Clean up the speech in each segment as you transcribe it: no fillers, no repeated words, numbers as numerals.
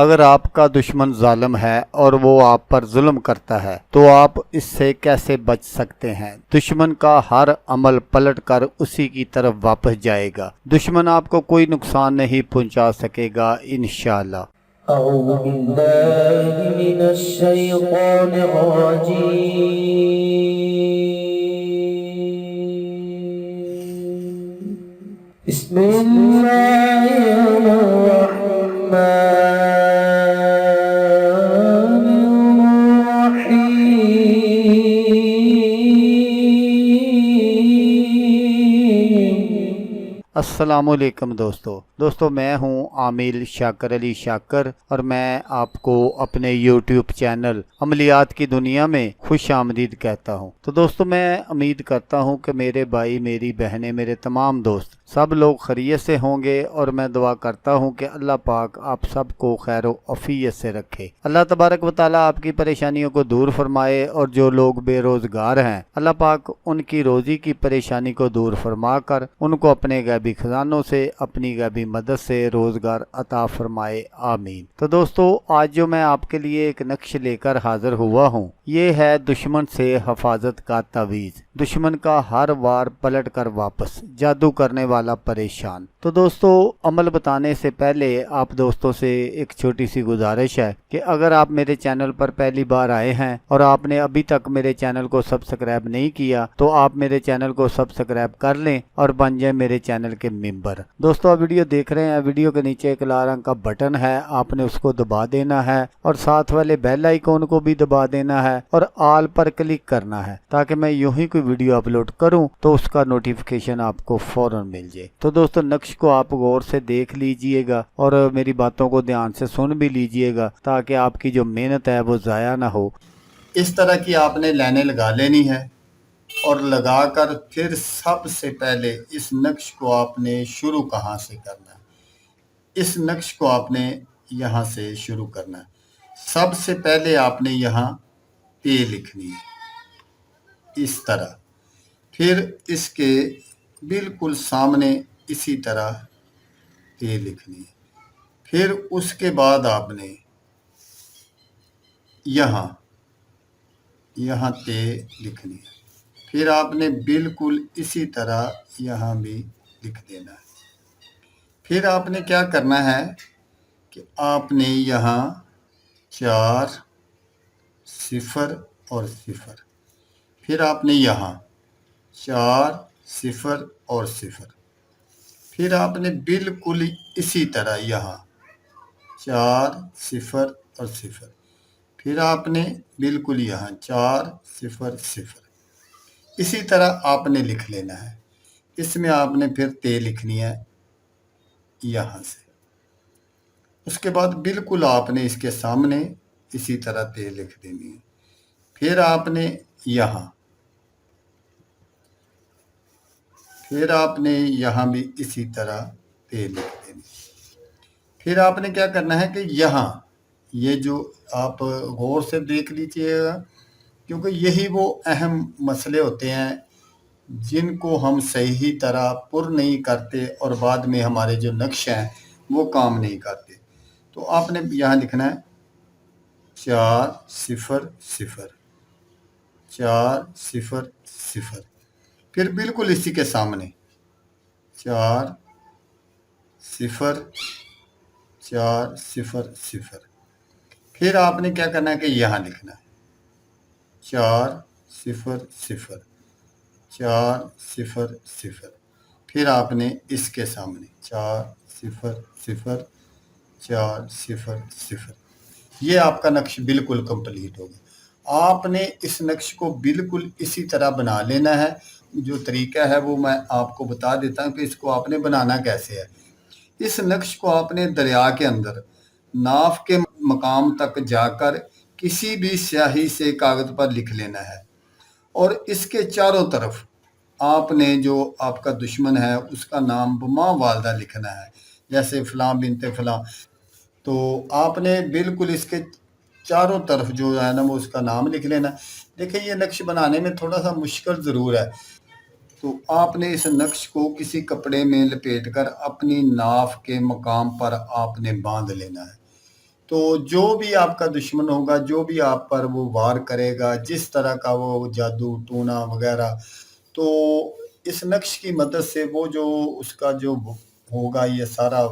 اگر آپ کا دشمن ظالم ہے اور وہ آپ پر ظلم کرتا ہے تو آپ اس سے کیسے بچ سکتے ہیں؟ دشمن کا ہر عمل پلٹ کر اسی کی طرف واپس جائے گا۔ دشمن آپ کو کوئی نقصان نہیں پہنچا سکے گا انشاءاللہ۔ اعوذ باللہ من الشیطان الرجیم، بسم اللہ الرحمن السلام علیکم دوستو میں ہوں عامل شاکر علی شاکر اور میں آپ کو اپنے یوٹیوب چینل عملیات کی دنیا میں خوش آمدید کہتا ہوں۔ تو دوستو میں امید کرتا ہوں کہ میرے بھائی، میری بہنیں، میرے تمام دوست سب لوگ خیریت سے ہوں گے، اور میں دعا کرتا ہوں کہ اللہ پاک آپ سب کو خیر و عافیت سے رکھے۔ اللہ تبارک و تعالیٰ آپ کی پریشانیوں کو دور فرمائے، اور جو لوگ بے روزگار ہیں اللہ پاک ان کی روزی کی پریشانی کو دور فرما کر ان کو اپنے غیبی خزانوں سے، اپنی غیبی مدد سے روزگار عطا فرمائے، آمین۔ تو دوستو آج جو میں آپ کے لیے ایک نقش لے کر حاضر ہوا ہوں، یہ ہے دشمن سے حفاظت کا تعویذ۔ دشمن کا ہر وار پلٹ کر واپس، جادو کرنے والا پریشان۔ تو دوستو عمل بتانے سے پہلے آپ دوستوں سے ایک چھوٹی سی گزارش ہے کہ اگر آپ میرے چینل پر پہلی بار آئے ہیں اور آپ نے ابھی تک میرے چینل کو سبسکرائب نہیں کیا تو آپ میرے چینل کو سبسکرائب کر لیں اور بن جائیں میرے چینل کے ممبر۔ دوستو آپ ویڈیو دیکھ رہے ہیں، ویڈیو کے نیچے ایک لال رنگ کا بٹن ہے، آپ نے اس کو دبا دینا ہے اور ساتھ والے بیل آئیکن کو بھی دبا دینا ہے اور آل پر کلک کرنا ہے تاکہ میں یوں ہی کوئی ویڈیو اپلوڈ کروں تو اس کا نوٹیفیکیشن آپ کو فوراً مل جائے۔ تو دوستو نقش کو آپ غور سے دیکھ لیجئے گا اور میری باتوں کو دھیان سے سن بھی لیجئے گا تاکہ آپ کی جو محنت ہے وہ ضائع نہ ہو۔ اس طرح کی آپ نے لائنیں لگا لینی ہے، اور لگا کر پھر سب سے پہلے اس نقش کو آپ نے شروع کہاں سے کرنا ہے؟ اس نقش کو آپ نے یہاں سے شروع کرنا ہے۔ سب سے پہلے آپ نے یہاں تے لکھنی ہے اس طرح، پھر اس کے بالکل سامنے اسی طرح تے لکھنی ہے، پھر اس کے بعد آپ نے یہاں تے لکھنی ہے، پھر آپ نے بالکل اسی طرح یہاں بھی لکھ دینا ہے۔ پھر آپ نے کیا کرنا ہے کہ آپ نے یہاں 4 0 اور 0، پھر آپ نے یہاں 4 0 اور 0، پھر آپ نے بالکل اسی طرح یہاں 4 0 اور 0، پھر آپ نے بالکل یہاں 4 0 0، اسی طرح آپ نے لکھ لینا ہے۔ اس میں آپ نے پھر تے لکھنی ہے یہاں سے، اس کے بعد بالکل آپ نے اس کے سامنے اسی طرح تے لکھ دینی ہے، پھر آپ نے یہاں بھی اسی طرح تے لکھ دینی ہے۔ پھر آپ نے کیا کرنا ہے کہ یہاں یہ جو آپ غور سے دیکھ لیجئے گا، کیونکہ یہی وہ اہم مسئلے ہوتے ہیں جن کو ہم صحیح طرح پر نہیں کرتے اور بعد میں ہمارے جو نقش ہیں وہ کام نہیں کرتے۔ تو آپ نے یہاں لکھنا ہے 4 0 0 4 0 0، پھر بالکل اسی کے سامنے 4 0 4 0 0، پھر آپ نے کیا کرنا ہے کہ یہاں لکھنا ہے 4 0 0 4 0 0، پھر آپ نے اس کے سامنے 4 0 0 4 0 0۔ یہ آپ کا نقش بالکل کمپلیٹ ہوگا۔ آپ نے اس نقش کو بالکل اسی طرح بنا لینا ہے۔ جو طریقہ ہے وہ میں آپ کو بتا دیتا ہوں کہ اس کو آپ نے بنانا کیسے ہے۔ اس نقش کو آپ نے دریا کے اندر ناف کے مقام تک جا کر کسی بھی سیاہی سے کاغذ پر لکھ لینا ہے، اور اس کے چاروں طرف آپ نے جو آپ کا دشمن ہے اس کا نام بما والدہ لکھنا ہے، جیسے فلاں بنت فلاں۔ تو آپ نے بالکل اس کے چاروں طرف جو ہے نا وہ اس کا نام لکھ لینا۔ دیکھیں یہ نقش بنانے میں تھوڑا سا مشکل ضرور ہے، تو آپ نے اس نقش کو کسی کپڑے میں لپیٹ کر اپنی ناف کے مقام پر آپ نے باندھ لینا ہے۔ تو جو بھی آپ کا دشمن ہوگا، جو بھی آپ پر وہ وار کرے گا، جس طرح کا وہ جادو ٹونا وغیرہ، تو اس نقش کی مدد سے وہ جو اس کا جو ہوگا یہ سارا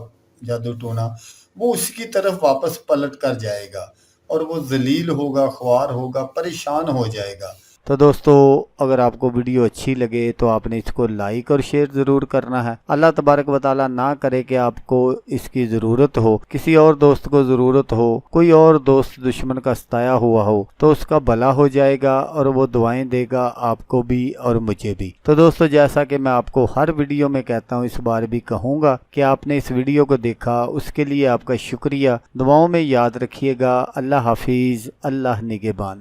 جادو ٹونا، وہ اس کی طرف واپس پلٹ کر جائے گا اور وہ ذلیل ہوگا، خوار ہوگا، پریشان ہو جائے گا۔ تو دوستو اگر آپ کو ویڈیو اچھی لگے تو آپ نے اس کو لائک اور شیئر ضرور کرنا ہے۔ اللہ تبارک و تعالیٰ نہ کرے کہ آپ کو اس کی ضرورت ہو، کسی اور دوست کو ضرورت ہو، کوئی اور دوست دشمن کا ستایا ہوا ہو، تو اس کا بھلا ہو جائے گا اور وہ دعائیں دے گا آپ کو بھی اور مجھے بھی۔ تو دوستو جیسا کہ میں آپ کو ہر ویڈیو میں کہتا ہوں، اس بار بھی کہوں گا کہ آپ نے اس ویڈیو کو دیکھا، اس کے لیے آپ کا شکریہ۔ دعاؤں میں یاد رکھیے گا۔ اللہ حافظ، اللہ نگہبان۔